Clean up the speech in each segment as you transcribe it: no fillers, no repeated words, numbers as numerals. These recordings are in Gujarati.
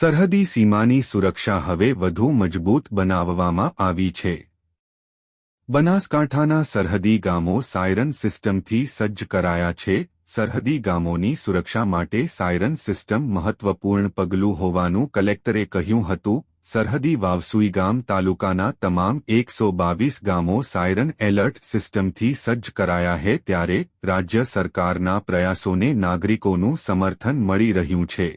સરહદી સીમાની સુરક્ષા હવે વધુ મજબૂત બનાવવામાં આવી છે। બનાસકાંઠાના સરહદી ગામો સાયરન સિસ્ટમથી સજ્જ કરાયા છે। સરહદી ગામોની સુરક્ષા માટે સાયરન સિસ્ટમ મહત્વપૂર્ણ પગલું હોવાનું કલેક્ટરે કહ્યું હતું। સરહદી વાવસુઈ ગામ તાલુકાના તમામ 122 ગામો સાયરન એલર્ટ સિસ્ટમથી સજ્જ કરાયા है ત્યારે રાજ્ય સરકારના પ્રયાસોને નાગરિકોનું સમર્થન મળી રહ્યું છે।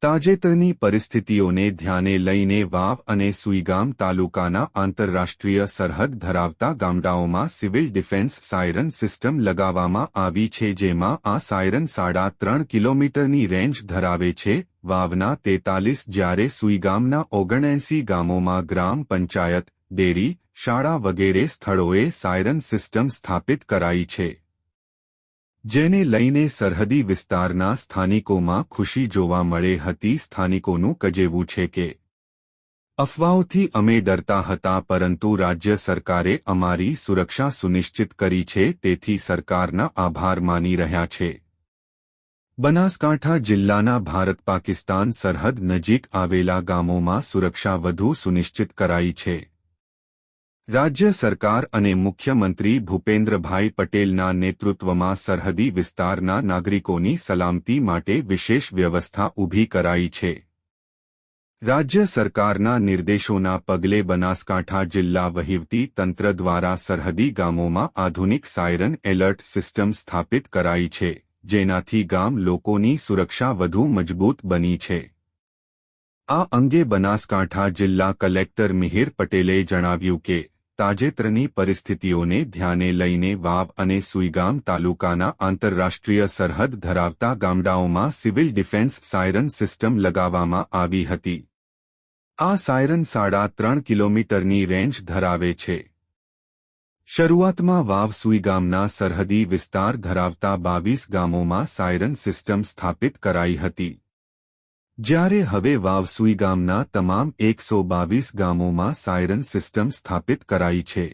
તાજેતરની પરિસ્થિતિઓને ધ્યાને લઈને વાવ અને સુઈગામ તાલુકાના આંતરરાષ્ટ્રીય સરહદ ધરાવતા ગામડાઓમાં સિવિલ ડિફેન્સ સાયરન સિસ્ટમ લગાવવામાં આવી છે, જેમાં આ સાયરન 3.5 કિલોમીટરની રેન્જ ધરાવે છે। વાવના 43 જ્યારે સુઈગામના 79 ગામોમાં ગ્રામ પંચાયત, ડેરી, શાળા વગેરે સ્થળોએ સાયરન સિસ્ટમ સ્થાપિત કરાઈ છે, જેને લઈને સરહદી વિસ્તારના સ્થાનિકોમાં ખુશી જોવા મળે હતી। સ્થાનિકોનું કહેવું છે કે અફવાઓથી અમે ડરતા હતા, પરંતુ રાજ્ય સરકારે અમારી સુરક્ષા સુનિશ્ચિત કરી છે, તેથી સરકારના આભાર માની રહ્યા છે। બનાસકાંઠા જિલ્લાના ભારત પાકિસ્તાન સરહદ નજીક આવેલા ગામોમાં સુરક્ષા વધુ સુનિશ્ચિત કરાઈ છે। રાજ્ય સરકાર અને મુખ્યમંત્રી ભૂપેન્દ્રભાઈ પટેલના નેતૃત્વમાં સરહદી વિસ્તારના નાગરિકોની સલામતી માટે વિશેષ વ્યવસ્થા ઊભી કરાઈ છે। રાજ્ય સરકારના નિર્દેશોના પગલે બનાસકાંઠા જિલ્લા વહીવટી તંત્ર દ્વારા સરહદી ગામોમાં આધુનિક સાયરન એલર્ટ સિસ્ટમ સ્થાપિત કરાઈ છે, જેનાથી ગામ લોકોની સુરક્ષા વધુ મજબૂત બની છે। આ અંગે બનાસકાંઠા જિલ્લા કલેક્ટર મિહિર પટેલે જણાવ્યું કે તાજેતરની પરિસ્થિતિઓને ધ્યાને લઈને વાવ અને સુઈગામ તાલુકાના આંતરરાષ્ટ્રીય સરહદ ધરાવતા ગામડાઓમાં સિવિલ ડિફેન્સ સાયરન સિસ્ટમ લગાવવામાં આવી હતી। આ સાયરન 3.5 કિલોમીટરની રેન્જ ધરાવે છે। શરૂઆતમાં વાવ સુઈગામના સરહદી વિસ્તાર ધરાવતા 22 ગામોમાં સાયરન સિસ્ટમ સ્થાપિત કરાઈ હતી, જ્યારે હવે વાવ સુઈગામના તમામ 122 ગામોમાં સાયરન સિસ્ટમ સ્થાપિત કરાઈ છે।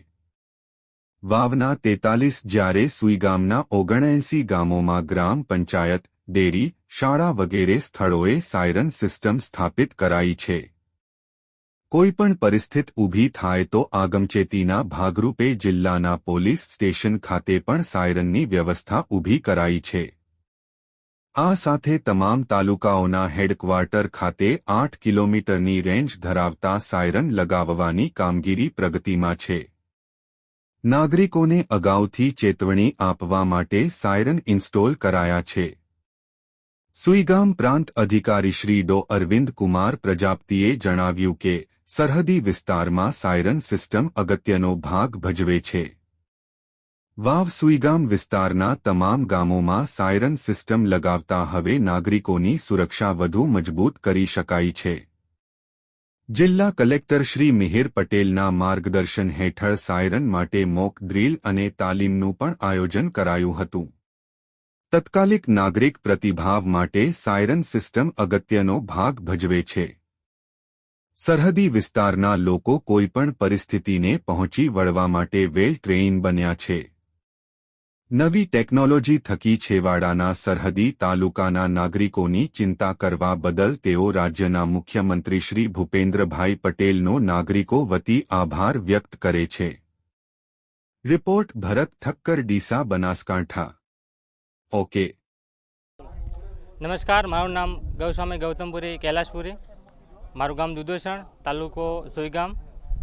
વાવના 43 જ્યારે સુઈગામના 79 ગામોમાં ગ્રામ પંચાયત, ડેરી, શાળા વગેરે સ્થળોએ સાયરન સિસ્ટમ સ્થાપિત કરાઈ છે। કોઈપણ પરિસ્થિતિ ઊભી થાય તો આગમચેતીના ભાગરૂપે જિલ્લાના પોલીસ સ્ટેશન ખાતે પણ સાયરનની વ્યવસ્થા ઊભી કરાઈ છે। આ સાથે તમામ તાલુકાઓના હેડક્વાર્ટર ખાતે 8 કિલોમીટરની રેન્જ ધરાવતા સાયરન લગાવવાની કામગીરી પ્રગતિમાં છે। નાગરિકોને અગાઉથી ચેતવણી આપવા માટે સાયરન ઇન્સ્ટોલ કરાયા છે। સુઈગામ પ્રાંત અધિકારી શ્રી ડો અરવિંદ કુમાર પ્રજાપતિએ જણાવ્યું કે સરહદી વિસ્તારમાં સાયરન સિસ્ટમ અગત્યનો ભાગ ભજવે છે। વાવ સુઈગામ વિસ્તારના તમામ ગામોમાં સાયરન સિસ્ટમ લગાવતા હવે નાગરિકોની સુરક્ષા વધુ મજબૂત કરી શકાઈ છે। જિલ્લા કલેક્ટર શ્રી મિહિર પટેલના માર્ગદર્શન હેઠળ સાયરન માટે મોક ડ્રીલ અને તાલીમનું પણ આયોજન કરાયું હતું। તત્કાલિક નાગરિક પ્રતિભાવ માટે સાયરન સિસ્ટમ અગત્યનો ભાગ ભજવે છે। સરહદી વિસ્તારના લોકો કોઈપણ પરિસ્થિતિને પહોંચી વળવા માટે વેલ ટ્રેઇન બન્યા છે। નવી ટેકનોલોજી થકી છેવાડાના સરહદી તાલુકાના નાગરિકોની ચિંતા કરવા બદલ તેઓ રાજ્યના મુખ્યમંત્રી શ્રી ભૂપેન્દ્રભાઈ પટેલનો નાગરિકો વતી આભાર વ્યક્ત કરે છે। રિપોર્ટ ભરત ઠક્કર, ડીસા, બનાસકાંઠા। ઓકે। નમસ્કાર, મારું નામ ગૌસ્વામી ગૌતમપુરી કૈલાશપુરી, મારું ગામ દુધોસણ, તાલુકો સુઈગામ,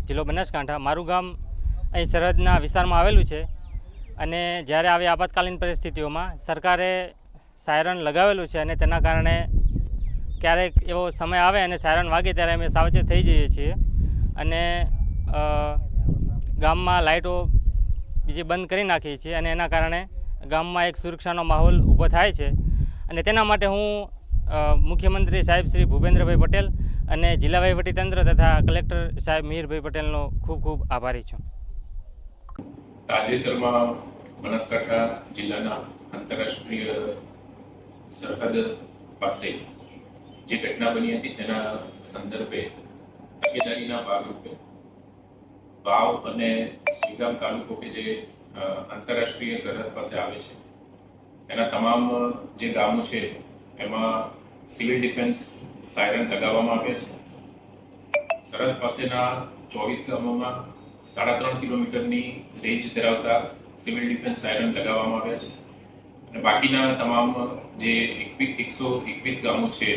જિલ્લો બનાસકાંઠા। મારું ગામ અહીં સરહદના વિસ્તારમાં આવેલું છે અને જ્યારે આવી આપાતકાલીન પરિસ્થિતિઓમાં સરકારે સાયરન લગાવેલું છે અને તેના કારણે ક્યારેક એવો સમય આવે અને સાયરન વાગે ત્યારે અમે સાવચેત થઈ જઈએ છીએ અને ગામમાં લાઇટો બીજી બંધ કરી નાખીએ છીએ અને એના કારણે ગામમાં એક સુરક્ષાનો માહોલ ઊભો થાય છે અને તેના માટે હું મુખ્યમંત્રી સાહેબ શ્રી ભૂપેન્દ્રભાઈ પટેલ અને જિલ્લા વહીવટીતંત્ર તથા કલેક્ટર સાહેબ મિહિરભાઈ પટેલનો ખૂબ ખૂબ આભારી છું। તાજેતરમાં બનાસકાંઠા જિલ્લાના આંતરરાષ્ટ્રીય સરહદ પાસે જે ઘટના બની હતી તેના સંદર્ભે તકેદારીના ભાગરૂપે વાવ અને સુઈગામ તાલુકો કે જે આંતરરાષ્ટ્રીય સરહદ પાસે આવે છે તેના તમામ જે ગામો છે એમાં સિવિલ ડિફેન્સ સાયરન લગાવવામાં આવ્યા છે. સરહદ પાસેના 24 ગામોમાં 3.5 કિલોમીટરની રેન્જ ધરાવતા સિવિલ ડિફેન્સ સાયરન લગાવવામાં આવ્યા છે અને બાકીના તમામ જે 121 ગામો છે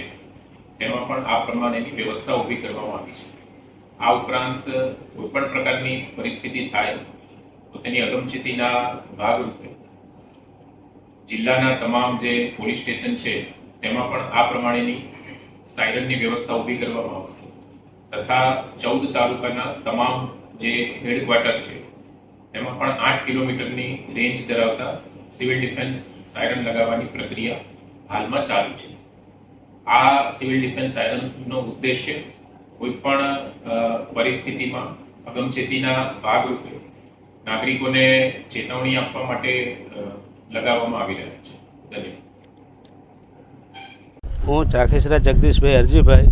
તેમાં પણ આ પ્રમાણેની વ્યવસ્થા ઊભી કરવામાં આવી છે. આ ઉપરાંત કોઈપણ પ્રકારની પરિસ્થિતિ થાય તો તેની અગમચેતીના ભાગરૂપે જિલ્લાના તમામ જે પોલીસ સ્ટેશન છે તેમાં પણ આ પ્રમાણેની સાયરનની વ્યવસ્થા ઊભી કરવામાં આવશે તથા 14 તાલુકાના તમામ જે હેડક્વાર્ટર છે તેમાં પણ 8 કિલોમીટરની રેન્જ ધરાવતા સિવિલ ડિફેન્સ સાયરન લગાવવાની પ્રક્રિયા હાલમાં ચાલુ છે. આ સિવિલ ડિફેન્સ સાયરનનો ઉદ્દેશ્ય કોઈપણ પરિસ્થિતિમાં અગમચેતીના ભાગરૂપે નાગરિકોને ચેતવણી આપવા માટે લગાવવામાં આવી રહ્યા છે. ધન્યવાદ. હું ચાખેસરા જગદીશભાઈ હરજીભાઈ,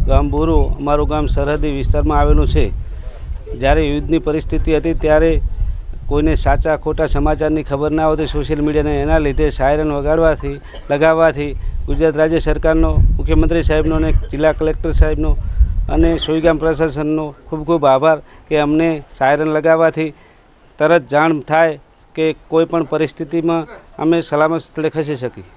ગામ બોરુ. અમારું ગામ સરહદી વિસ્તારમાં આવેલું છે. જ્યારે યુદ્ધની પરિસ્થિતિ હતી ત્યારે કોઈને સાચા ખોટા સમાચારની ખબર ના હોતી સોશિયલ મીડિયાને, એના લીધે સાયરન લગાવવાથી ગુજરાત રાજ્ય સરકારનો, મુખ્યમંત્રી સાહેબનો અને જિલ્લા કલેક્ટર સાહેબનો અને સોયગામ પ્રશાસનનો ખૂબ ખૂબ આભાર કે અમને સાયરન લગાવવાથી તરત જાણ થાય કે કોઈ પણ પરિસ્થિતિમાં અમે સલામત સ્થળે ખસી શકીએ.